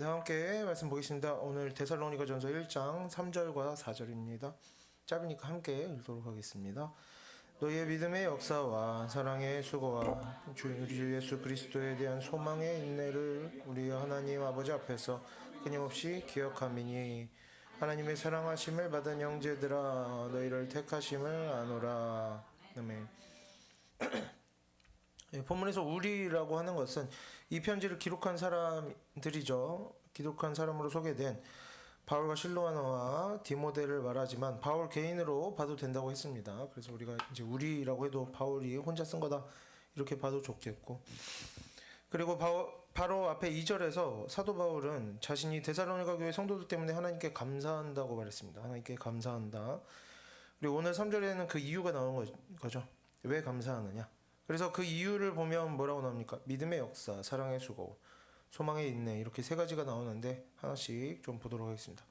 네, 함께 말씀 보겠습니다. 오늘 데살로니가전서 1장 3절과 4절입니다. 짧으니까 함께 읽도록 하겠습니다. 너희의 믿음의 역사와 사랑의 수고와 우리 주 예수 그리스도에 대한 소망의 인내를 우리 하나님 아버지 앞에서 끊임없이 기억하미니 하나님의 사랑하심을 받은 형제들아 너희를 택하심을 아노라. 아멘. 본문에서 우리라고 하는 것은 이 편지를 기록한 사람들이죠. 기록한 사람으로 소개된 바울과 실로아나와 디모데를 말하지만 바울 개인으로 봐도 된다고 했습니다. 그래서 우리가 이제 우리라고 해도 바울이 혼자 쓴 거다 이렇게 봐도 좋겠고, 그리고 바로 앞에 2절에서 사도 바울은 자신이 데살로니가 교회 성도들 때문에 하나님께 감사한다고 말했습니다. 하나님께 감사한다. 그리고 오늘 3절에는 그 이유가 나온 거죠. 왜 감사하느냐. 그래서 그 이유를 보면 뭐라고 나옵니까? 믿음의 역사, 사랑의 수고, 소망의 인내, 이렇게 세 가지가 나오는데 하나씩 좀 보도록 하겠습니다.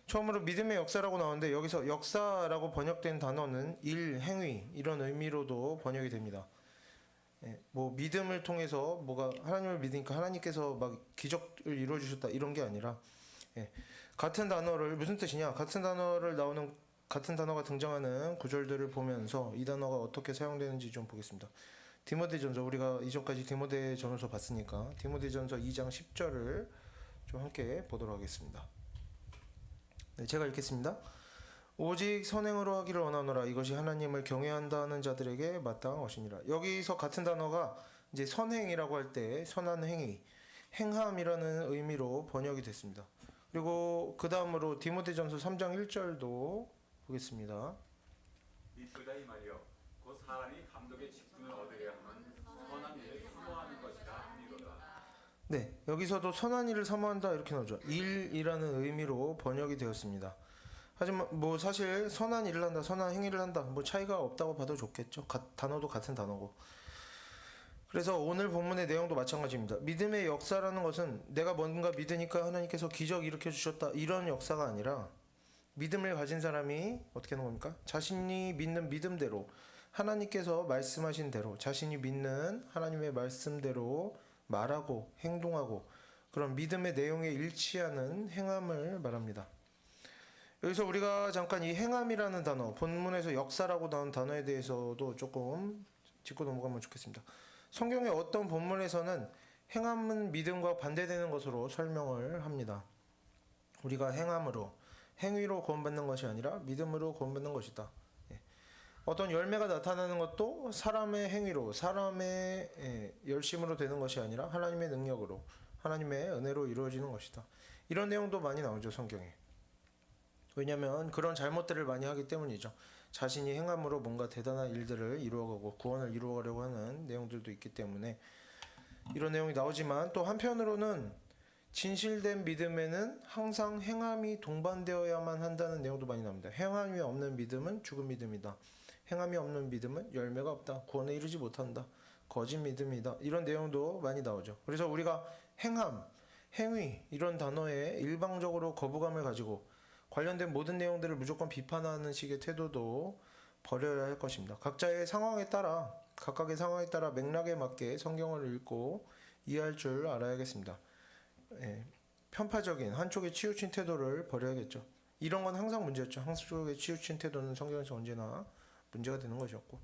처음으로 믿음의 역사라고 나오는데 여기서 역사라고 번역된 단어는 일, 행위 이런 의미로도 번역이 됩니다. 뭐 믿음을 통해서 뭐가 하나님을 믿으니까 하나님께서 막 기적을 이루어 주셨다 이런 게 아니라, 같은 단어를 무슨 뜻이냐? 같은 단어가 등장하는 구절들을 보면서 이 단어가 어떻게 사용되는지 좀 보겠습니다. 디모데전서, 우리가 이전까지 디모데전서 봤으니까 디모데전서 2장 10절을 좀 함께 보도록 하겠습니다. 네, 제가 읽겠습니다. 오직 선행으로 하기를 원하노라. 이것이 하나님을 경외한다 하는 자들에게 마땅한 것이니라. 여기서 같은 단어가 이제 선행이라고 할 때 선한 행위, 행함이라는 의미로 번역이 됐습니다. 그리고 그 다음으로 디모데전서 3장 1절도 보겠습니다. 믿고자 이 말이여 곧 사람이 감독의 직분을 얻으려 하면 선한 일을 사모하는 것이라 하니로다. 네, 여기서도 선한 일을 사모한다 이렇게 나오죠. 일이라는 의미로 번역이 되었습니다. 하지만 뭐 사실 선한 일을 한다, 선한 행위를 한다 뭐 차이가 없다고 봐도 좋겠죠. 단어도 같은 단어고. 그래서 오늘 본문의 내용도 마찬가지입니다. 믿음의 역사라는 것은 내가 뭔가 믿으니까 하나님께서 기적 일으켜 주셨다 이런 역사가 아니라, 믿음을 가진 사람이 어떻게 하는 겁니까? 자신이 믿는 믿음대로, 하나님께서 말씀하신 대로 자신이 믿는 하나님의 말씀대로 말하고 행동하고, 그런 믿음의 내용에 일치하는 행함을 말합니다. 여기서 우리가 잠깐 이 행함이라는 단어, 본문에서 역사라고 나온 단어에 대해서도 조금 짚고 넘어가면 좋겠습니다. 성경의 어떤 본문에서는 행함은 믿음과 반대되는 것으로 설명을 합니다. 우리가 행위로 구원받는 것이 아니라 믿음으로 구원받는 것이다. 어떤 열매가 나타나는 것도 사람의 행위로, 사람의 열심으로 되는 것이 아니라 하나님의 능력으로, 하나님의 은혜로 이루어지는 것이다. 이런 내용도 많이 나오죠, 성경에. 왜냐하면 그런 잘못들을 많이 하기 때문이죠. 자신이 행함으로 뭔가 대단한 일들을 이루어가고 구원을 이루어가려고 하는 내용들도 있기 때문에 이런 내용이 나오지만, 또 한편으로는 진실된 믿음에는 항상 행함이 동반되어야만 한다는 내용도 많이 나옵니다. 행함이 없는 믿음은 죽은 믿음이다. 행함이 없는 믿음은 열매가 없다. 구원에 이르지 못한다. 거짓 믿음이다. 이런 내용도 많이 나오죠. 그래서 우리가 행함, 행위 이런 단어에 일방적으로 거부감을 가지고 관련된 모든 내용들을 무조건 비판하는 식의 태도도 버려야 할 것입니다. 각각의 상황에 따라 맥락에 맞게 성경을 읽고 이해할 줄 알아야겠습니다. 편파적인 한쪽에 치우친 태도를 버려야겠죠. 이런 건 항상 문제였죠. 한쪽에 치우친 태도는 성경에서 언제나 문제가 되는 것이었고,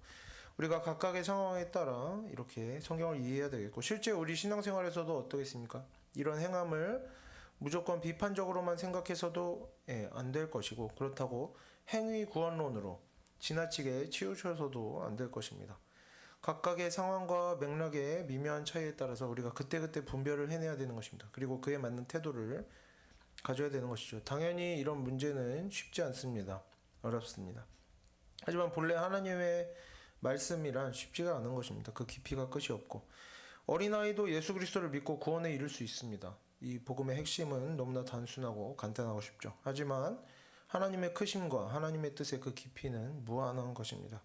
우리가 각각의 상황에 따라 이렇게 성경을 이해해야 되겠고, 실제 우리 신앙생활에서도 어떻겠습니까? 이런 행함을 무조건 비판적으로만 생각해서도 안 될 것이고, 그렇다고 행위 구원론으로 지나치게 치우쳐서도 안 될 것입니다. 각각의 상황과 맥락의 미묘한 차이에 따라서 우리가 그때그때 분별을 해내야 되는 것입니다. 그리고 그에 맞는 태도를 가져야 되는 것이죠. 당연히 이런 문제는 쉽지 않습니다. 어렵습니다. 하지만 본래 하나님의 말씀이란 쉽지가 않은 것입니다. 그 깊이가 끝이 없고, 어린아이도 예수 그리스도를 믿고 구원에 이를 수 있습니다. 이 복음의 핵심은 너무나 단순하고 간단하고 쉽죠. 하지만 하나님의 크심과 하나님의 뜻의 그 깊이는 무한한 것입니다.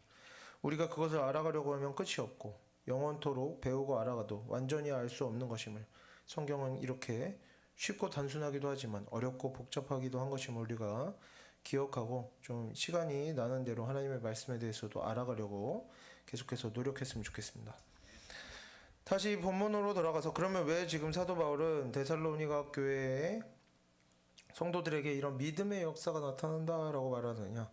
우리가 그것을 알아가려고 하면 끝이 없고 영원토록 배우고 알아가도 완전히 알 수 없는 것임을, 성경은 이렇게 쉽고 단순하기도 하지만 어렵고 복잡하기도 한 것임을 우리가 기억하고 좀 시간이 나는 대로 하나님의 말씀에 대해서도 알아가려고 계속해서 노력했으면 좋겠습니다. 다시 본문으로 돌아가서 그러면 왜 지금 사도 바울은 데살로니가 교회의 성도들에게 이런 믿음의 역사가 나타난다라고 말하느냐?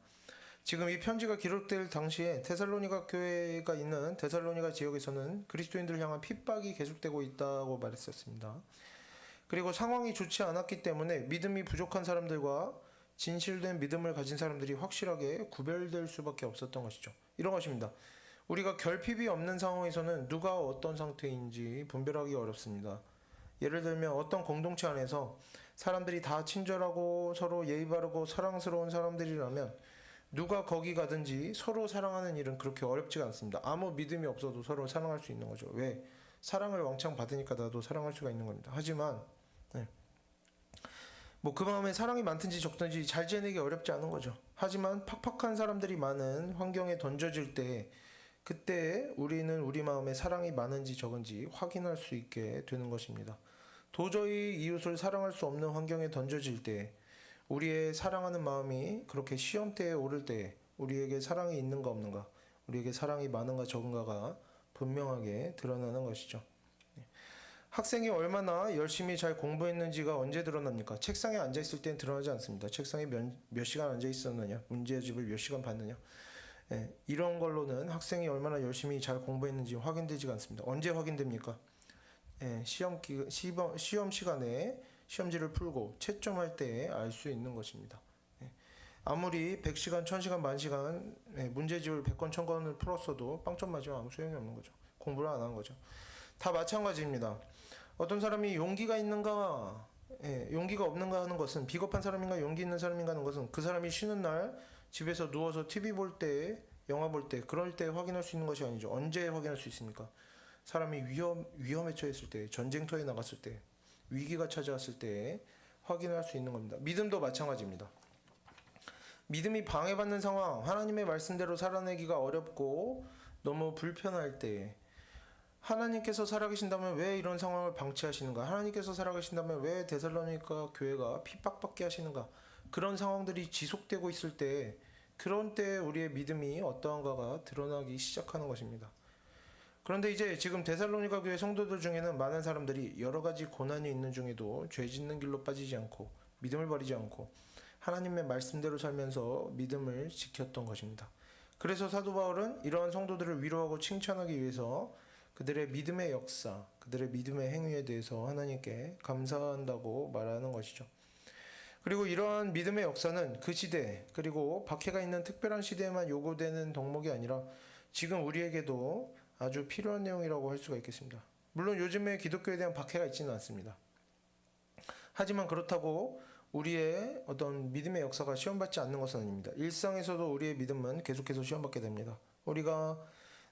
지금 이 편지가 기록될 당시에 데살로니가 교회가 있는 데살로니가 지역에서는 그리스도인들을 향한 핍박이 계속되고 있다고 말했었습니다. 그리고 상황이 좋지 않았기 때문에 믿음이 부족한 사람들과 진실된 믿음을 가진 사람들이 확실하게 구별될 수밖에 없었던 것이죠. 이런 것입니다. 우리가 결핍이 없는 상황에서는 누가 어떤 상태인지 분별하기 어렵습니다. 예를 들면 어떤 공동체 안에서 사람들이 다 친절하고 서로 예의 바르고 사랑스러운 사람들이라면 누가 거기 가든지 서로 사랑하는 일은 그렇게 어렵지가 않습니다. 아무 믿음이 없어도 서로 사랑할 수 있는 거죠. 왜? 사랑을 왕창 받으니까 나도 사랑할 수가 있는 겁니다. 하지만 뭐 그 마음에 사랑이 많든지 적든지 잘 지내기 어렵지 않은 거죠. 하지만 팍팍한 사람들이 많은 환경에 던져질 때 그때 우리는 우리 마음에 사랑이 많은지 적은지 확인할 수 있게 되는 것입니다. 도저히 이웃을 사랑할 수 없는 환경에 던져질 때 우리의 사랑하는 마음이 그렇게 시험대에 오를 때 우리에게 사랑이 있는가 없는가, 우리에게 사랑이 많은가 적은가가 분명하게 드러나는 것이죠. 학생이 얼마나 열심히 잘 공부했는지가 언제 드러납니까? 책상에 앉아있을 땐 드러나지 않습니다. 책상에 몇 시간 앉아있었느냐, 문제집을 몇 시간 봤느냐, 이런 걸로는 학생이 얼마나 열심히 잘 공부했는지 확인되지가 않습니다. 언제 확인됩니까? 시험 시간에 시험지를 풀고 채점할 때 알 수 있는 것입니다. 아무리 100시간, 1000시간, 만시간 문제집을 100권, 1000권을 풀었어도 빵점 맞으면 아무 소용이 없는 거죠. 공부를 안 한 거죠. 다 마찬가지입니다. 어떤 사람이 용기가 있는가, 용기가 없는가 하는 것은 비겁한 사람인가 용기 있는 사람인가 하는 것은 그 사람이 쉬는 날 집에서 누워서 TV 볼 때, 영화 볼 때, 그럴 때 확인할 수 있는 것이 아니죠. 언제 확인할 수 있습니까? 사람이 위험에 처했을 때, 전쟁터에 나갔을 때, 위기가 찾아왔을 때 확인할 수 있는 겁니다. 믿음도 마찬가지입니다. 믿음이 방해받는 상황, 하나님의 말씀대로 살아내기가 어렵고 너무 불편할 때 하나님께서 살아계신다면 왜 이런 상황을 방치하시는가? 하나님께서 살아계신다면 왜 데살로니가 교회가 핍박받게 하시는가? 그런 상황들이 지속되고 있을 때 그런 때 우리의 믿음이 어떠한가가 드러나기 시작하는 것입니다. 그런데 이제 지금 데살로니가 교회 성도들 중에는 많은 사람들이 여러 가지 고난이 있는 중에도 죄 짓는 길로 빠지지 않고 믿음을 버리지 않고 하나님의 말씀대로 살면서 믿음을 지켰던 것입니다. 그래서 사도 바울은 이러한 성도들을 위로하고 칭찬하기 위해서 그들의 믿음의 역사, 그들의 믿음의 행위에 대해서 하나님께 감사한다고 말하는 것이죠. 그리고 이러한 믿음의 역사는 그 시대, 그리고 박해가 있는 특별한 시대에만 요구되는 덕목이 아니라 지금 우리에게도 아주 필요한 내용이라고 할 수가 있겠습니다. 물론 요즘에 기독교에 대한 박해가 있지는 않습니다. 하지만 그렇다고 우리의 어떤 믿음의 역사가 시험받지 않는 것은 아닙니다. 일상에서도 우리의 믿음은 계속해서 시험받게 됩니다. 우리가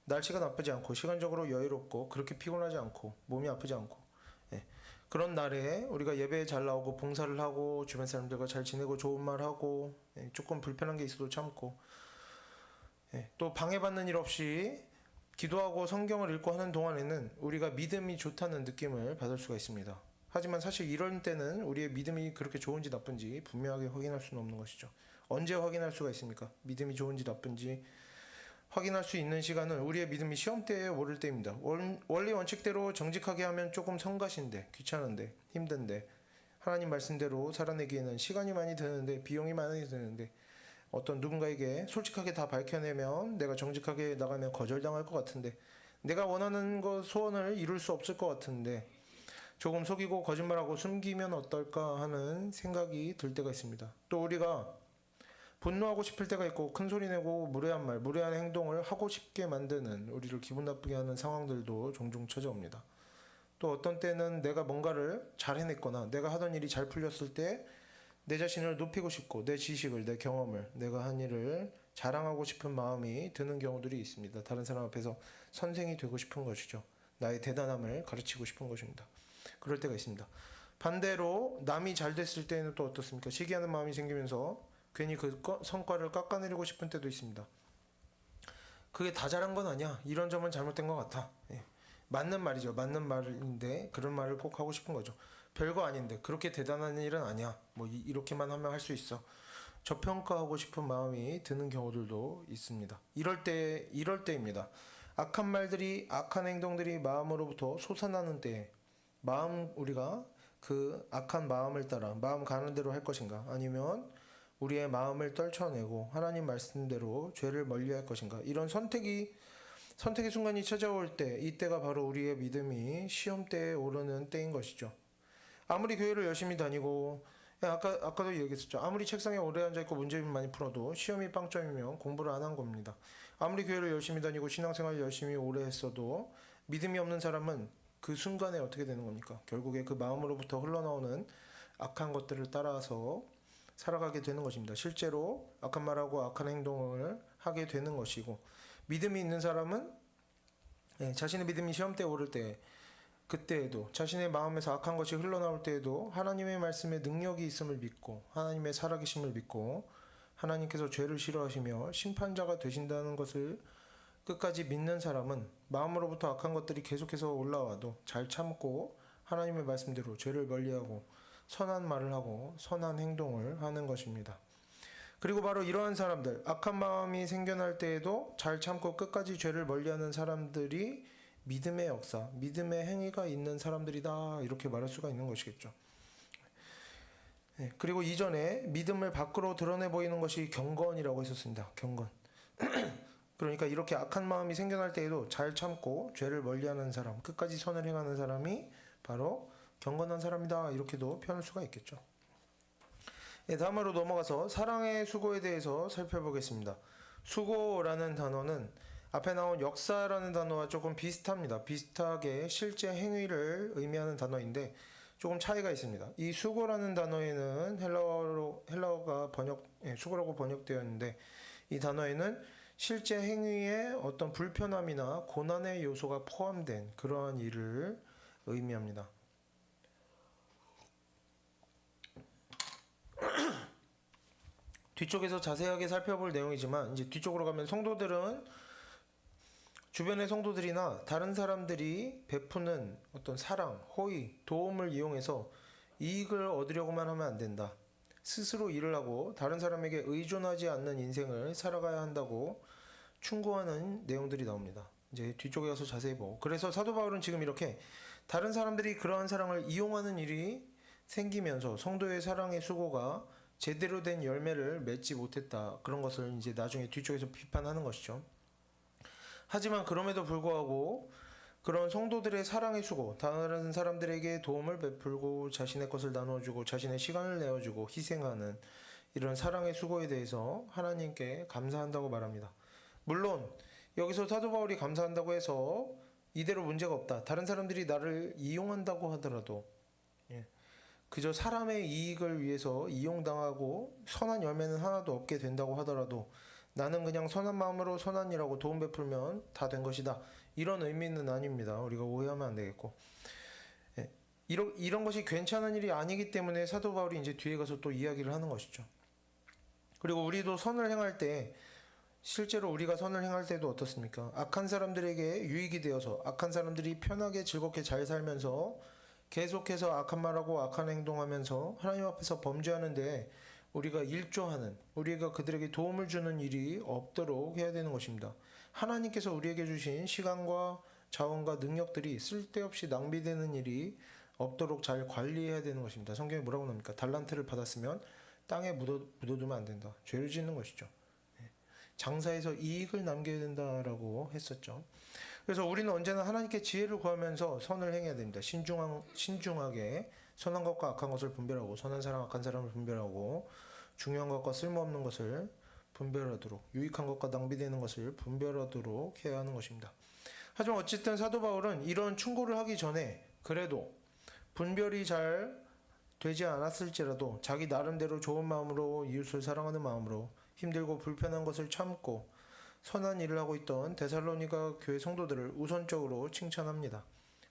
날씨가 나쁘지 않고 시간적으로 여유롭고 그렇게 피곤하지 않고 몸이 아프지 않고 그런 날에 우리가 예배에 잘 나오고 봉사를 하고 주변 사람들과 잘 지내고 좋은 말 하고 조금 불편한 게 있어도 참고 또 방해받는 일 없이 기도하고 성경을 읽고 하는 동안에는 우리가 믿음이 좋다는 느낌을 받을 수가 있습니다. 하지만 사실 이런 때는 우리의 믿음이 그렇게 좋은지 나쁜지 분명하게 확인할 수는 없는 것이죠. 언제 확인할 수가 있습니까? 믿음이 좋은지 나쁜지 확인할 수 있는 시간은 우리의 믿음이 시험대에 오를 때입니다. 원리 원칙대로 정직하게 하면 조금 성가신데 귀찮은데 힘든데 하나님 말씀대로 살아내기에는 시간이 많이 드는데 비용이 많이 드는데 어떤 누군가에게 솔직하게 다 밝혀내면 내가 정직하게 나가면 거절당할 것 같은데 내가 원하는 소원을 이룰 수 없을 것 같은데 조금 속이고 거짓말하고 숨기면 어떨까 하는 생각이 들 때가 있습니다. 또 우리가 분노하고 싶을 때가 있고 큰소리 내고 무례한 말, 무례한 행동을 하고 싶게 만드는 우리를 기분 나쁘게 하는 상황들도 종종 찾아옵니다. 또 어떤 때는 내가 뭔가를 잘 해냈거나 내가 하던 일이 잘 풀렸을 때 내 자신을 높이고 싶고 내 지식을, 내 경험을, 내가 한 일을 자랑하고 싶은 마음이 드는 경우들이 있습니다. 다른 사람 앞에서 선생이 되고 싶은 것이죠. 나의 대단함을 가르치고 싶은 것입니다. 그럴 때가 있습니다. 반대로 남이 잘 됐을 때는 또 어떻습니까? 시기하는 마음이 생기면서 괜히 그 성과를 깎아내리고 싶은 때도 있습니다. 그게 다 잘한 건 아니야. 이런 점은 잘못된 것 같아. 맞는 말이죠. 맞는 말인데 그런 말을 꼭 하고 싶은 거죠. 별거 아닌데 그렇게 대단한 일은 아니야. 뭐 이렇게만 하면 할 수 있어. 저평가하고 싶은 마음이 드는 경우들도 있습니다. 이럴 때입니다. 악한 말들이 악한 행동들이 마음으로부터 솟아나는 때에 우리가 그 악한 마음을 따라 마음 가는 대로 할 것인가, 아니면 우리의 마음을 떨쳐내고 하나님 말씀대로 죄를 멀리할 것인가, 이런 선택의 순간이 찾아올 때, 이때가 바로 우리의 믿음이 시험대에 오르는 때인 것이죠. 아무리 교회를 열심히 다니고, 아까도 얘기했었죠. 아무리 책상에 오래 앉아있고 문제를 많이 풀어도 시험이 빵점이면 공부를 안 한 겁니다. 아무리 교회를 열심히 다니고 신앙생활을 열심히 오래 했어도 믿음이 없는 사람은 그 순간에 어떻게 되는 겁니까? 결국에 그 마음으로부터 흘러나오는 악한 것들을 따라서 살아가게 되는 것입니다. 실제로 악한 말하고 악한 행동을 하게 되는 것이고, 믿음이 있는 사람은 자신의 믿음이 시험대에 오를 때, 그때에도 자신의 마음에서 악한 것이 흘러나올 때에도 하나님의 말씀에 능력이 있음을 믿고 하나님의 살아계심을 믿고 하나님께서 죄를 싫어하시며 심판자가 되신다는 것을 끝까지 믿는 사람은 마음으로부터 악한 것들이 계속해서 올라와도 잘 참고 하나님의 말씀대로 죄를 멀리하고 선한 말을 하고 선한 행동을 하는 것입니다. 그리고 바로 이러한 사람들, 악한 마음이 생겨날 때에도 잘 참고 끝까지 죄를 멀리하는 사람들이 믿음의 역사, 믿음의 행위가 있는 사람들이다, 이렇게 말할 수가 있는 것이겠죠. 그리고 이전에 믿음을 밖으로 드러내 보이는 것이 경건이라고 했었습니다. 경건. 그러니까 이렇게 악한 마음이 생겨날 때에도 잘 참고 죄를 멀리하는 사람, 끝까지 선을 행하는 사람이 바로 경건한 사람이다, 이렇게도 표현할 수가 있겠죠. 다음으로 넘어가서 사랑의 수고에 대해서 살펴보겠습니다. 수고라는 단어는 앞에 나온 역사라는 단어와 조금 비슷합니다. 비슷하게 실제 행위를 의미하는 단어인데 조금 차이가 있습니다. 이 수고라는 단어에는 헬라어가 수고라고 번역되어 있는데, 이 단어에는 실제 행위에 어떤 불편함이나 고난의 요소가 포함된 그러한 일을 의미합니다. 뒤쪽에서 자세하게 살펴볼 내용이지만, 이제 뒤쪽으로 가면 주변의 성도들이나 다른 사람들이 베푸는 어떤 사랑, 호의, 도움을 이용해서 이익을 얻으려고만 하면 안 된다. 스스로 일을 하고 다른 사람에게 의존하지 않는 인생을 살아가야 한다고 충고하는 내용들이 나옵니다. 이제 뒤쪽에 가서 자세히 보고. 그래서 사도 바울은 지금 이렇게 다른 사람들이 그러한 사랑을 이용하는 일이 생기면서 성도의 사랑의 수고가 제대로 된 열매를 맺지 못했다, 그런 것을 이제 나중에 뒤쪽에서 비판하는 것이죠. 하지만 그럼에도 불구하고 그런 성도들의 사랑의 수고, 다른 사람들에게 도움을 베풀고 자신의 것을 나눠주고 자신의 시간을 내어주고 희생하는 이런 사랑의 수고에 대해서 하나님께 감사한다고 말합니다. 물론 여기서 사도 바울이 감사한다고 해서 이대로 문제가 없다, 다른 사람들이 나를 이용한다고 하더라도, 그저 사람의 이익을 위해서 이용당하고 선한 열매는 하나도 없게 된다고 하더라도 나는 그냥 선한 마음으로 선한 일하고 도움 베풀면 다 된 것이다, 이런 의미는 아닙니다. 우리가 오해하면 안 되겠고, 이런 것이 괜찮은 일이 아니기 때문에 사도 바울이 이제 뒤에 가서 또 이야기를 하는 것이죠. 그리고 우리도 선을 행할 때, 실제로 우리가 선을 행할 때도 어떻습니까? 악한 사람들에게 유익이 되어서 악한 사람들이 편하게 즐겁게 잘 살면서 계속해서 악한 말하고 악한 행동하면서 하나님 앞에서 범죄하는데 우리가 일조하는, 우리가 그들에게 도움을 주는 일이 없도록 해야 되는 것입니다. 하나님께서 우리에게 주신 시간과 자원과 능력들이 쓸데없이 낭비되는 일이 없도록 잘 관리해야 되는 것입니다. 성경에 뭐라고 나옵니까? 달란트를 받았으면 땅에 묻어두면 안 된다, 죄를 짓는 것이죠. 장사에서 이익을 남겨야 된다라고 했었죠. 그래서 우리는 언제나 하나님께 지혜를 구하면서 선을 행해야 됩니다. 신중하게 선한 것과 악한 것을 분별하고, 선한 사람 악한 사람을 분별하고, 중요한 것과 쓸모없는 것을 분별하도록, 유익한 것과 낭비되는 것을 분별하도록 해야 하는 것입니다. 하지만 어쨌든 사도 바울은 이런 충고를 하기 전에 그래도 분별이 잘 되지 않았을지라도 자기 나름대로 좋은 마음으로, 이웃을 사랑하는 마음으로 힘들고 불편한 것을 참고 선한 일을 하고 있던 데살로니가 교회 성도들을 우선적으로 칭찬합니다.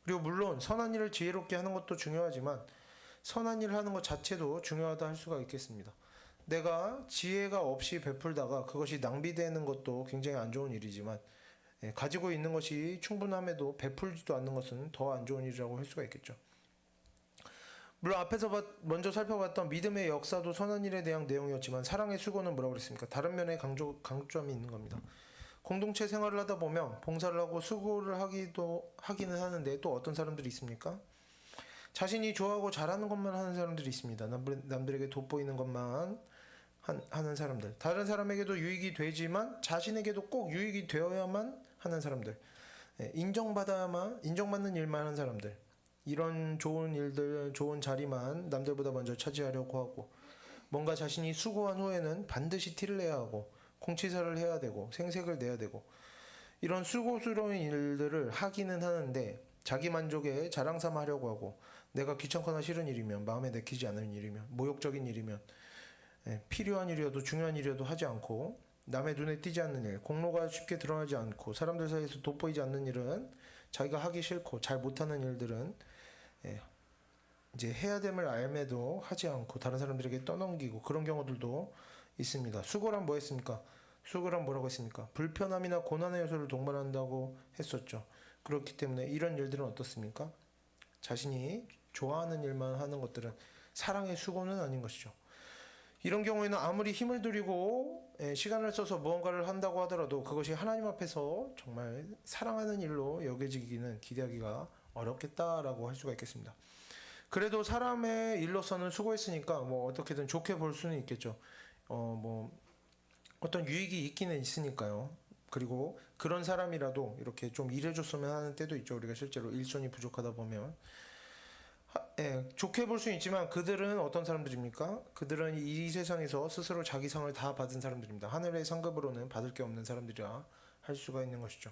그리고 물론 선한 일을 지혜롭게 하는 것도 중요하지만 선한 일을 하는 것 자체도 중요하다 할 수가 있겠습니다. 내가 지혜가 없이 베풀다가 그것이 낭비되는 것도 굉장히 안 좋은 일이지만, 가지고 있는 것이 충분함에도 베풀지도 않는 것은 더 안 좋은 일이라고 할 수가 있겠죠. 물론 앞에서 먼저 살펴봤던 믿음의 역사도 선한 일에 대한 내용이었지만 사랑의 수고는 뭐라고 그랬습니까? 다른 면에 강점이 있는 겁니다. 공동체 생활을 하다 보면 봉사를 하고 수고를 하기는 하는데 또 어떤 사람들이 있습니까? 자신이 좋아하고 잘하는 것만 하는 사람들이 있습니다. 남들에게 돋보이는 것만 하는 사람들. 다른 사람에게도 유익이 되지만 자신에게도 꼭 유익이 되어야만 하는 사람들. 인정받는 일만 하는 사람들. 이런 좋은 일들, 좋은 자리만 남들보다 먼저 차지하려고 하고, 뭔가 자신이 수고한 후에는 반드시 티를 내야 하고, 공치사를 해야 되고, 생색을 내야 되고, 이런 수고스러운 일들을 하기는 하는데 자기 만족에 자랑 삼아 하려고 하고, 내가 귀찮거나 싫은 일이면, 마음에 내키지 않는 일이면, 모욕적인 일이면, 필요한 일이어도 중요한 일이어도 하지 않고, 남의 눈에 띄지 않는 일, 공로가 쉽게 드러나지 않고, 사람들 사이에서 돋보이지 않는 일은, 자기가 하기 싫고 잘 못하는 일들은 이제 해야 됨을 알매도 하지 않고 다른 사람들에게 떠넘기고, 그런 경우들도 있습니다. 수고란 뭐였습니까? 수고란 뭐라고 했습니까? 불편함이나 고난의 요소를 동반한다고 했었죠. 그렇기 때문에 이런 일들은 어떻습니까? 자신이 좋아하는 일만 하는 것들은 사랑의 수고는 아닌 것이죠. 이런 경우에는 아무리 힘을 들이고 시간을 써서 무언가를 한다고 하더라도 그것이 하나님 앞에서 정말 사랑하는 일로 여겨지기는 기대하기가 어렵겠다라고 할 수가 있겠습니다. 그래도 사람의 일로서는 수고했으니까 뭐 어떻게든 좋게 볼 수는 있겠죠. 뭐 어떤 유익이 있기는 있으니까요. 그리고 그런 사람이라도 이렇게 좀 일해줬으면 하는 때도 있죠. 우리가 실제로 일손이 부족하다 보면 좋게 볼 수는 있지만 그들은 어떤 사람들입니까? 그들은 이 세상에서 스스로 자기 상을 다 받은 사람들입니다. 하늘의 상급으로는 받을 게 없는 사람들이라 할 수가 있는 것이죠.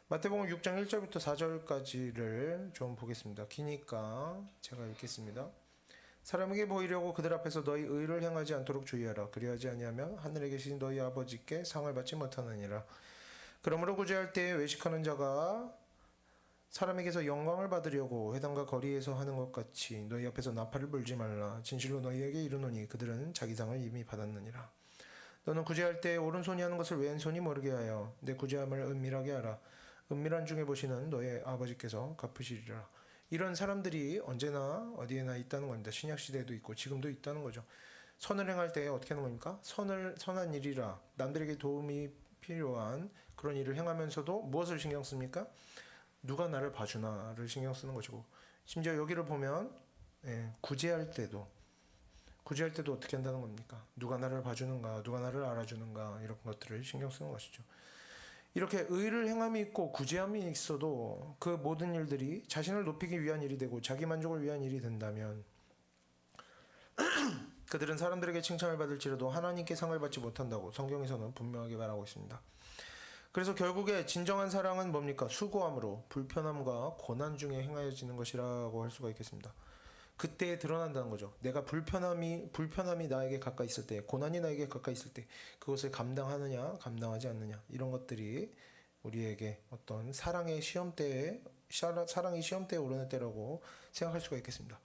마태복음 6장 1절부터 4절까지를 좀 보겠습니다. 기니까 제가 읽겠습니다. 사람에게 보이려고 그들 앞에서 너희 의를 행하지 않도록 주의하라. 그리하지 아니하면 하늘에 계신 너희 아버지께 상을 받지 못하느니라. 그러므로 구제할 때에 외식하는 자가 사람에게서 영광을 받으려고 회당과 거리에서 하는 것 같이 너희 앞에서 나팔을 불지 말라. 진실로 너희에게 이르노니 그들은 자기 상을 이미 받았느니라. 너는 구제할 때 오른손이 하는 것을 왼손이 모르게 하여 내 구제함을 은밀하게 하라. 은밀한 중에 보시는 너희 아버지께서 갚으시리라. 이런 사람들이 언제나 어디에나 있다는 겁니다. 신약 시대에도 있고 지금도 있다는 거죠. 선을 행할 때 어떻게 하는 겁니까? 선한 일이라 남들에게 도움이 필요한 그런 일을 행하면서도 무엇을 신경 씁니까? 누가 나를 봐주나를 신경 쓰는 것이고, 심지어 여기를 보면 구제할 때도 어떻게 한다는 겁니까? 누가 나를 봐주는가, 누가 나를 알아주는가, 이런 것들을 신경 쓰는 것이죠. 이렇게 의를 행함이 있고 구제함이 있어도 그 모든 일들이 자신을 높이기 위한 일이 되고 자기 만족을 위한 일이 된다면 그들은 사람들에게 칭찬을 받을지라도 하나님께 상을 받지 못한다고 성경에서는 분명하게 말하고 있습니다. 그래서 결국에 진정한 사랑은 뭡니까? 수고함으로 불편함과 고난 중에 행하여지는 것이라고 할 수가 있겠습니다. 그때 드러난다는 거죠. 내가 불편함이 나에게 가까이 있을 때, 고난이 나에게 가까이 있을 때 그것을 감당하느냐 감당하지 않느냐, 이런 것들이 우리에게 어떤 사랑이 시험대에 오르는 때라고 생각할 수가 있겠습니다.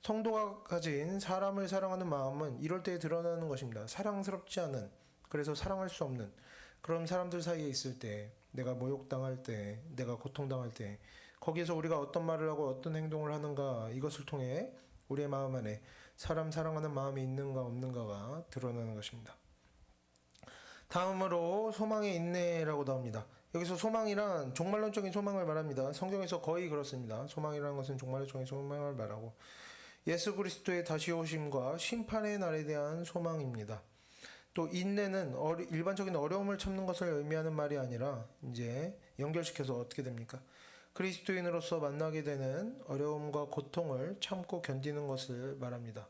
성도가 가진 사람을 사랑하는 마음은 이럴 때에 드러나는 것입니다. 사랑스럽지 않은, 그래서 사랑할 수 없는 그런 사람들 사이에 있을 때, 내가 모욕당할 때, 내가 고통당할 때, 거기에서 우리가 어떤 말을 하고 어떤 행동을 하는가, 이것을 통해 우리의 마음 안에 사람 사랑하는 마음이 있는가 없는가가 드러나는 것입니다. 다음으로 소망의 인내라고 나옵니다. 여기서 소망이란 종말론적인 소망을 말합니다. 성경에서 거의 그렇습니다. 소망이라는 것은 종말론적인 소망을 말하고 예수 그리스도의 다시 오심과 심판의 날에 대한 소망입니다. 또 인내는 일반적인 어려움을 참는 것을 의미하는 말이 아니라 이제 연결시켜서 어떻게 됩니까? 그리스도인으로서 만나게 되는 어려움과 고통을 참고 견디는 것을 말합니다.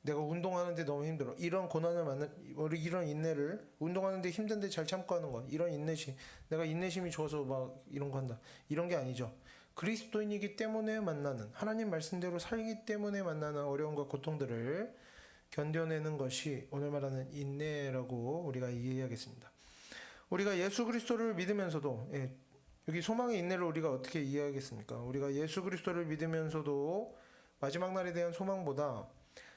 내가 운동하는데 너무 힘들어. 이런 고난을 이런 인내를, 운동하는데 힘든데 잘 참고 하는 것, 이런 인내심, 내가 인내심이 좋아서 막 이런 거 한다, 이런 게 아니죠. 그리스도인이기 때문에 만나는, 하나님 말씀대로 살기 때문에 만나는 어려움과 고통들을 견뎌내는 것이 오늘 말하는 인내라고 우리가 이해해야겠습니다. 우리가 예수 그리스도를 믿으면서도, 여기 소망의 인내를 우리가 어떻게 이해하겠습니까? 우리가 예수 그리스도를 믿으면서도 마지막 날에 대한 소망보다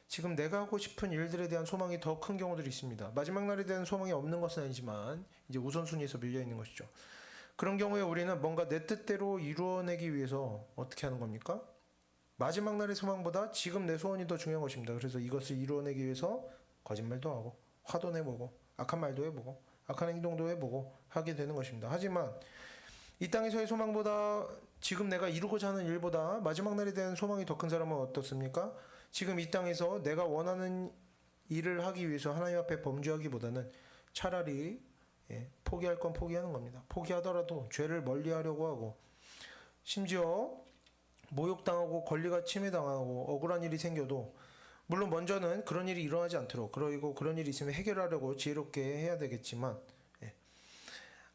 지금 내가 하고 싶은 일들에 대한 소망이 더 큰 경우들이 있습니다. 마지막 날에 대한 소망이 없는 것은 아니지만 이제 우선순위에서 밀려 있는 것이죠. 그런 경우에 우리는 뭔가 내 뜻대로 이루어내기 위해서 어떻게 하는 겁니까? 마지막 날의 소망보다 지금 내 소원이 더 중요한 것입니다. 그래서 이것을 이루어내기 위해서 거짓말도 하고, 화도 내보고, 악한 말도 해보고, 악한 행동도 해보고 하게 되는 것입니다. 하지만 이 땅에서의 소망보다 지금 내가 이루고자 하는 일보다 마지막 날에 대한 소망이 더 큰 사람은 어떻습니까? 지금 이 땅에서 내가 원하는 일을 하기 위해서 하나님 앞에 범죄하기보다는 차라리 포기할 건 포기하는 겁니다. 포기하더라도 죄를 멀리하려고 하고, 심지어 모욕당하고 권리가 침해당하고 억울한 일이 생겨도, 물론 먼저는 그런 일이 일어나지 않도록, 그리고 그런 일이 있으면 해결하려고 지혜롭게 해야 되겠지만,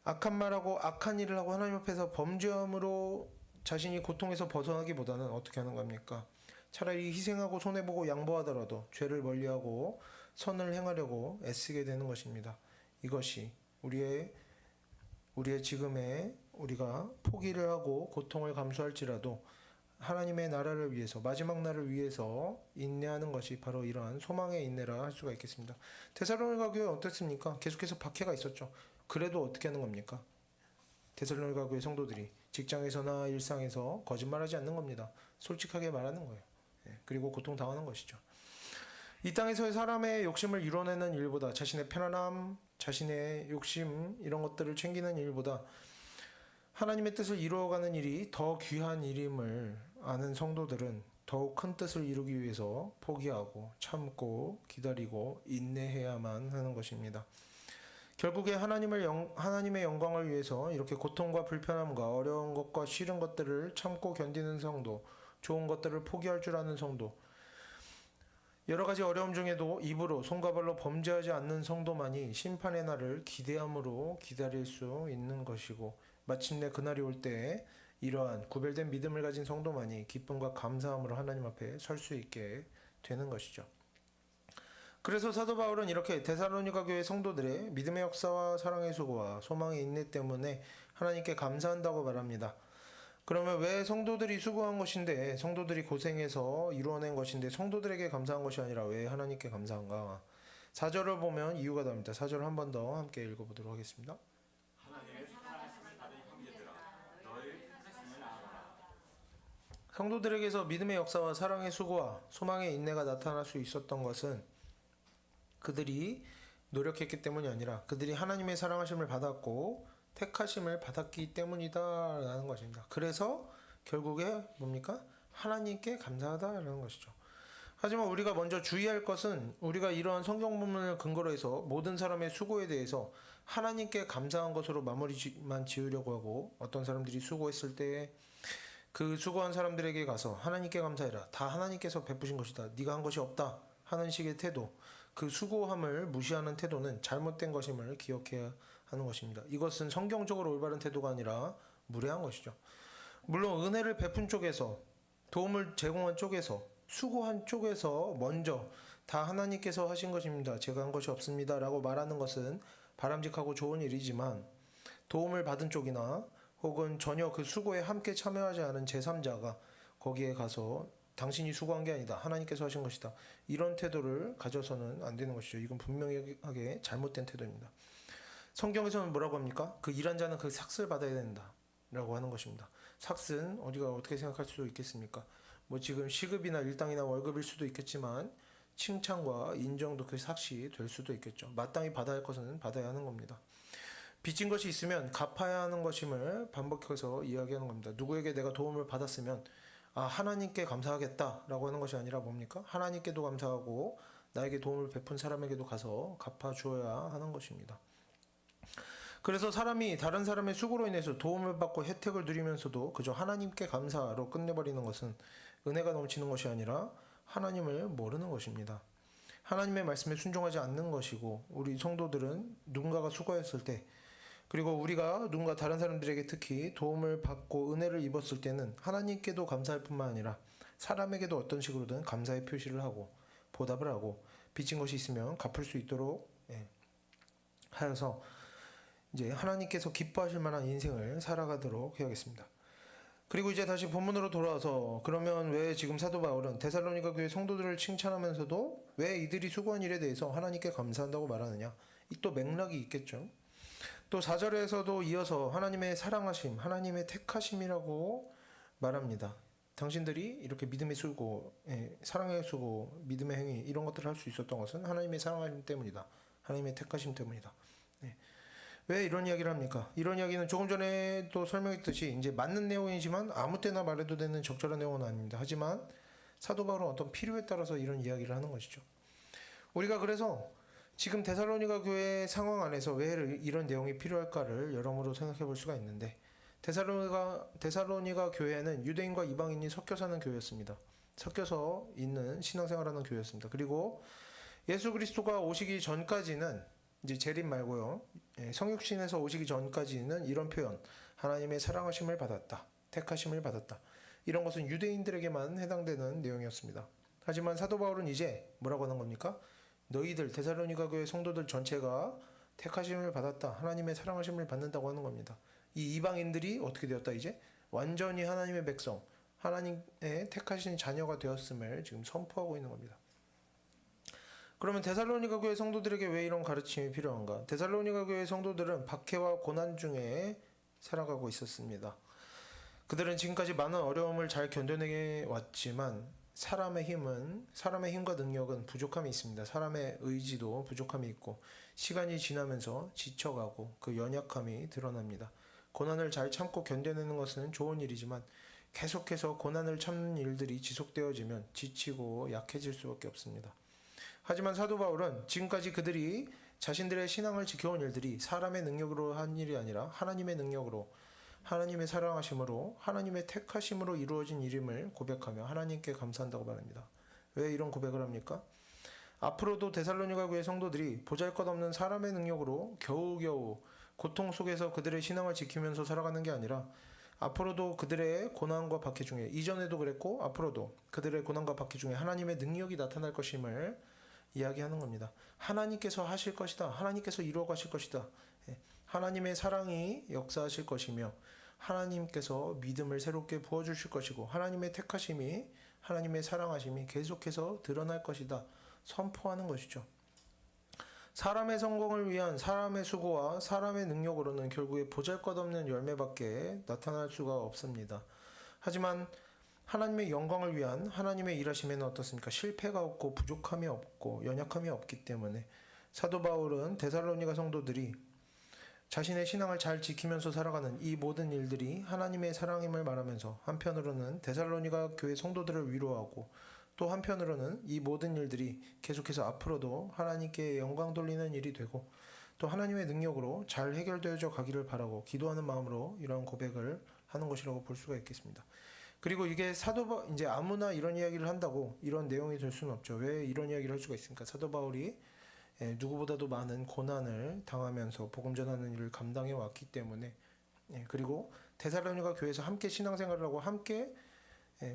악한 말하고 악한 일을 하고 하나님 앞에서 범죄함으로 자신이 고통에서 벗어나기보다는 어떻게 하는 겁니까? 차라리 희생하고 손해보고 양보하더라도 죄를 멀리하고 선을 행하려고 애쓰게 되는 것입니다. 이것이 우리의 지금의 우리가 포기를 하고 고통을 감수할지라도 하나님의 나라를 위해서, 마지막 날을 위해서 인내하는 것이 바로 이러한 소망의 인내라 할 수가 있겠습니다. 데살로니가 교회 어땠습니까? 계속해서 박해가 있었죠. 그래도 어떻게 하는 겁니까? 데살로니가 교회 성도들이 직장에서나 일상에서 거짓말하지 않는 겁니다. 솔직하게 말하는 거예요. 그리고 고통당하는 것이죠. 이 땅에서의 사람의 욕심을 이뤄내는 일보다, 자신의 편안함, 자신의 욕심 이런 것들을 챙기는 일보다 하나님의 뜻을 이루어가는 일이 더 귀한 일임을 아는 성도들은 더욱 큰 뜻을 이루기 위해서 포기하고 참고 기다리고 인내해야만 하는 것입니다. 결국에 하나님의 영광을 위해서 이렇게 고통과 불편함과 어려운 것과 싫은 것들을 참고 견디는 성도, 좋은 것들을 포기할 줄 아는 성도, 여러 가지 어려움 중에도 입으로 손과 발로 범죄하지 않는 성도만이 심판의 날을 기대함으로 기다릴 수 있는 것이고, 마침내 그날이 올 때 이러한 구별된 믿음을 가진 성도만이 기쁨과 감사함으로 하나님 앞에 설 수 있게 되는 것이죠. 그래서 사도 바울은 이렇게 데살로니가 교회 성도들의 믿음의 역사와 사랑의 수고와 소망의 인내 때문에 하나님께 감사한다고 말합니다. 그러면 왜 성도들이 수고한 것인데, 성도들이 고생해서 이루어낸 것인데 성도들에게 감사한 것이 아니라 왜 하나님께 감사한가? 4절을 보면 이유가 나옵니다. 4절을 한 번 더 함께 읽어보도록 하겠습니다. 하나님의 사랑하심을 받은 형제들아, 너희 택하심을 알아라. 성도들에게서 믿음의 역사와 사랑의 수고와 소망의 인내가 나타날 수 있었던 것은 그들이 노력했기 때문이 아니라 그들이 하나님의 사랑하심을 받았고 택하심을 받았기 때문이다라는 것입니다. 그래서 결국에 뭡니까? 하나님께 감사하다라는 것이죠. 하지만 우리가 먼저 주의할 것은, 우리가 이러한 성경 본문을 근거로 해서 모든 사람의 수고에 대해서 하나님께 감사한 것으로 마무리만 지으려고 하고, 어떤 사람들이 수고했을 때 그 수고한 사람들에게 가서 하나님께 감사해라, 다 하나님께서 베푸신 것이다, 네가 한 것이 없다 하는 식의 태도, 그 수고함을 무시하는 태도는 잘못된 것임을 기억해야 하는 것입니다. 이것은 성경적으로 올바른 태도가 아니라 무례한 것이죠. 물론 은혜를 베푼 쪽에서, 도움을 제공한 쪽에서, 수고한 쪽에서 먼저 다 하나님께서 하신 것입니다, 제가 한 것이 없습니다 라고 말하는 것은 바람직하고 좋은 일이지만, 도움을 받은 쪽이나 혹은 전혀 그 수고에 함께 참여하지 않은 제3자가 거기에 가서 당신이 수고한 게 아니다, 하나님께서 하신 것이다, 이런 태도를 가져서는 안 되는 것이죠. 이건 분명하게 잘못된 태도입니다. 성경에서는 뭐라고 합니까? 그 일한 자는 그 삭슬 받아야 된다 라고 하는 것입니다. 삭슬은 우리가 어떻게 생각할 수 있겠습니까? 뭐 지금 시급이나 일당이나 월급일 수도 있겠지만 칭찬과 인정도 그 삭시 될 수도 있겠죠. 마땅히 받아야 할 것은 받아야 하는 겁니다. 빚진 것이 있으면 갚아야 하는 것임을 반복해서 이야기하는 겁니다. 누구에게 내가 도움을 받았으면 하나님께 감사하겠다라고 하는 것이 아니라 뭡니까? 하나님께도 감사하고 나에게 도움을 베푼 사람에게도 가서 갚아주어야 하는 것입니다. 그래서 사람이 다른 사람의 수고로 인해서 도움을 받고 혜택을 누리면서도 그저 하나님께 감사로 끝내버리는 것은 은혜가 넘치는 것이 아니라 하나님을 모르는 것입니다. 하나님의 말씀에 순종하지 않는 것이고, 우리 성도들은 누군가가 수고했을 때, 그리고 우리가 누군가 다른 사람들에게 특히 도움을 받고 은혜를 입었을 때는 하나님께도 감사할 뿐만 아니라 사람에게도 어떤 식으로든 감사의 표시를 하고 보답을 하고 빚진 것이 있으면 갚을 수 있도록 하여서 이제 하나님께서 기뻐하실 만한 인생을 살아가도록 해야겠습니다. 그리고 이제 다시 본문으로 돌아와서, 그러면 왜 지금 사도 바울은 데살로니가 교회 성도들을 칭찬하면서도 왜 이들이 수고한 일에 대해서 하나님께 감사한다고 말하느냐? 이 또 맥락이 있겠죠. 또 4절에서도 이어서 하나님의 사랑하심, 하나님의 택하심이라고 말합니다. 당신들이 이렇게 믿음의 수고, 사랑의 수고, 믿음의 행위 이런 것들을 할 수 있었던 것은 하나님의 사랑하심 때문이다, 하나님의 택하심 때문이다. 왜 이런 이야기를 합니까? 이런 이야기는 조금 전에도 설명했듯이 이제 맞는 내용이지만 아무 때나 말해도 되는 적절한 내용은 아닙니다. 하지만 사도 바울은 어떤 필요에 따라서 이런 이야기를 하는 것이죠. 우리가 그래서 지금 데살로니가 교회 상황 안에서 왜 이런 내용이 필요할까를 여러모로 생각해 볼 수가 있는데, 데살로니가 교회는 유대인과 이방인이 섞여 사는 교회였습니다. 섞여서 있는 신앙생활하는 교회였습니다. 그리고 예수 그리스도가 오시기 전까지는, 이제 재림 말고요, 성육신에서 오시기 전까지는 이런 표현, 하나님의 사랑하심을 받았다, 택하심을 받았다, 이런 것은 유대인들에게만 해당되는 내용이었습니다. 하지만 사도 바울은 이제 뭐라고 하는 겁니까? 너희들 데살로니가 교회 성도들 전체가 택하심을 받았다, 하나님의 사랑하심을 받는다고 하는 겁니다. 이 이방인들이 어떻게 되었다? 이제 완전히 하나님의 백성, 하나님의 택하신 자녀가 되었음을 지금 선포하고 있는 겁니다. 그러면 데살로니가 교회 성도들에게 왜 이런 가르침이 필요한가? 데살로니가 교회 성도들은 박해와 고난 중에 살아가고 있었습니다. 그들은 지금까지 많은 어려움을 잘 견뎌내 왔지만 사람의 힘과 능력은 부족함이 있습니다. 사람의 의지도 부족함이 있고 시간이 지나면서 지쳐가고 그 연약함이 드러납니다. 고난을 잘 참고 견뎌내는 것은 좋은 일이지만 계속해서 고난을 참는 일들이 지속되어지면 지치고 약해질 수밖에 없습니다. 하지만 사도 바울은 지금까지 그들이 자신들의 신앙을 지켜온 일들이 사람의 능력으로 한 일이 아니라 하나님의 능력으로, 하나님의 사랑하심으로, 하나님의 택하심으로 이루어진 일임을 고백하며 하나님께 감사한다고 말합니다. 왜 이런 고백을 합니까? 앞으로도 데살로니가 교회 성도들이 보잘것없는 사람의 능력으로 겨우겨우 고통 속에서 그들의 신앙을 지키면서 살아가는 게 아니라 앞으로도 그들의 고난과 박해 중에, 이전에도 그랬고 앞으로도 그들의 고난과 박해 중에 하나님의 능력이 나타날 것임을 이야기하는 겁니다. 하나님께서 하실 것이다. 하나님께서 이루어 가실 것이다. 하나님의 사랑이 역사하실 것이며 하나님께서 믿음을 새롭게 부어주실 것이고 하나님의 택하심이, 하나님의 사랑하심이 계속해서 드러날 것이다. 선포하는 것이죠. 사람의 성공을 위한 사람의 수고와 사람의 능력으로는 결국에 보잘것없는 열매밖에 나타날 수가 없습니다. 하지만 하나님의 영광을 위한 하나님의 일하심에는 어떻습니까? 실패가 없고 부족함이 없고 연약함이 없기 때문에 사도 바울은 데살로니가 성도들이 자신의 신앙을 잘 지키면서 살아가는 이 모든 일들이 하나님의 사랑임을 말하면서 한편으로는 데살로니가 교회 성도들을 위로하고 또 한편으로는 이 모든 일들이 계속해서 앞으로도 하나님께 영광 돌리는 일이 되고 또 하나님의 능력으로 잘 해결되어져 가기를 바라고 기도하는 마음으로 이러한 고백을 하는 것이라고 볼 수가 있겠습니다. 그리고 이게 이제 아무나 이런 이야기를 한다고 이런 내용이 될 수는 없죠. 왜 이런 이야기를 할 수가 있습니까? 사도 바울이 누구보다도 많은 고난을 당하면서 복음 전하는 일을 감당해 왔기 때문에, 그리고 데살로니가 교회에서 함께 신앙생활을 하고 함께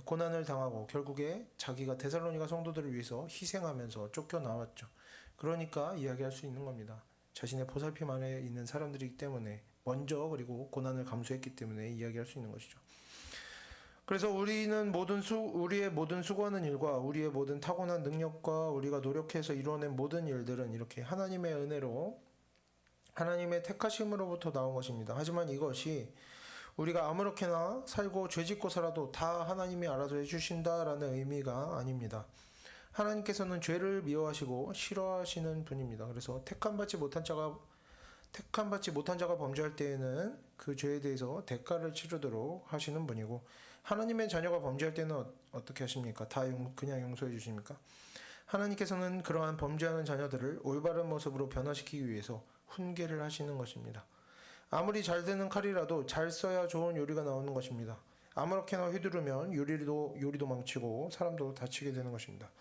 고난을 당하고 결국에 자기가 데살로니가 성도들을 위해서 희생하면서 쫓겨나왔죠. 그러니까 이야기할 수 있는 겁니다. 자신의 보살핌 안에 있는 사람들이기 때문에 먼저, 그리고 고난을 감수했기 때문에 이야기할 수 있는 것이죠. 그래서 우리의 모든 수고하는 일과 우리의 모든 타고난 능력과 우리가 노력해서 이루어낸 모든 일들은 이렇게 하나님의 은혜로, 하나님의 택하심으로부터 나온 것입니다. 하지만 이것이 우리가 아무렇게나 살고 죄짓고 살아도 다 하나님이 알아서 해주신다라는 의미가 아닙니다. 하나님께서는 죄를 미워하시고 싫어하시는 분입니다. 그래서 택함받지 못한 자가 범죄할 때에는 그 죄에 대해서 대가를 치르도록 하시는 분이고, 하나님의 자녀가 범죄할 때는 어떻게 하십니까? 다 그냥 용서해 주십니까? 하나님께서는 그러한 범죄하는 자녀들을 올바른 모습으로 변화시키기 위해서 훈계를 하시는 것입니다. 아무리 잘 되는 칼이라도 잘 써야 좋은 요리가 나오는 것입니다. 아무렇게나 휘두르면 요리도 망치고 사람도 다치게 되는 것입니다.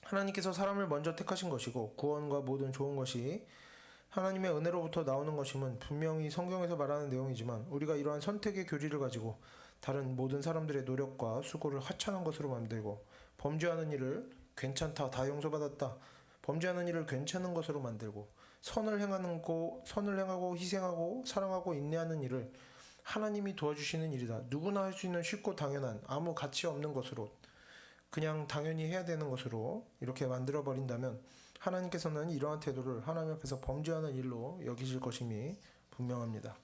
하나님께서 사람을 먼저 택하신 것이고 구원과 모든 좋은 것이 하나님의 은혜로부터 나오는 것임은 분명히 성경에서 말하는 내용이지만, 우리가 이러한 선택의 교리를 가지고 다른 모든 사람들의 노력과 수고를 하찮은 것으로 만들고 범죄하는 일을 괜찮다, 다 용서받았다, 범죄하는 일을 괜찮은 것으로 만들고 선을 행하고 희생하고 사랑하고 인내하는 일을 하나님이 도와주시는 일이다, 누구나 할 수 있는 쉽고 당연한 아무 가치 없는 것으로, 그냥 당연히 해야 되는 것으로 이렇게 만들어버린다면 하나님께서는 이러한 태도를 하나님 앞에서 범죄하는 일로 여기실 것임이 분명합니다.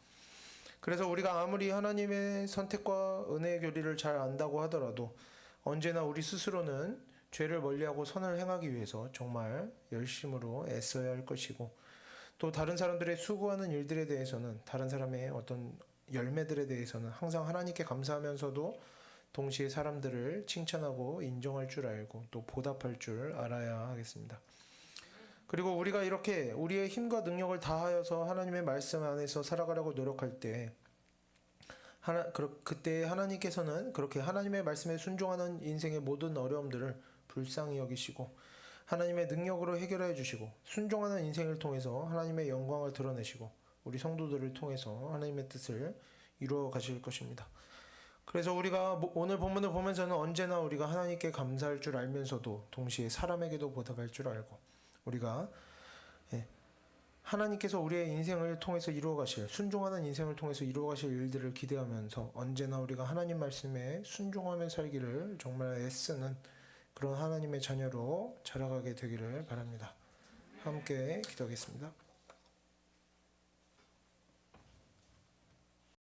그래서 우리가 아무리 하나님의 선택과 은혜의 교리를 잘 안다고 하더라도 언제나 우리 스스로는 죄를 멀리하고 선을 행하기 위해서 정말 열심으로 애써야 할 것이고, 또 다른 사람들의 수고하는 일들에 대해서는, 다른 사람의 어떤 열매들에 대해서는 항상 하나님께 감사하면서도 동시에 사람들을 칭찬하고 인정할 줄 알고 또 보답할 줄 알아야 하겠습니다. 그리고 우리가 이렇게 우리의 힘과 능력을 다하여서 하나님의 말씀 안에서 살아가려고 노력할 때 그때 하나님께서는 그렇게 하나님의 말씀에 순종하는 인생의 모든 어려움들을 불쌍히 여기시고 하나님의 능력으로 해결해 주시고 순종하는 인생을 통해서 하나님의 영광을 드러내시고 우리 성도들을 통해서 하나님의 뜻을 이루어 가실 것입니다. 그래서 우리가 오늘 본문을 보면서는 언제나 우리가 하나님께 감사할 줄 알면서도 동시에 사람에게도 보답할 줄 알고 우리가 하나님께서 우리의 인생을 통해서 이루어 가실, 순종하는 인생을 통해서 이루어 가실 일들을 기대하면서 언제나 우리가 하나님 말씀에 순종하며 살기를 정말 애쓰는 그런 하나님의 자녀로 자라가게 되기를 바랍니다. 함께 기도하겠습니다.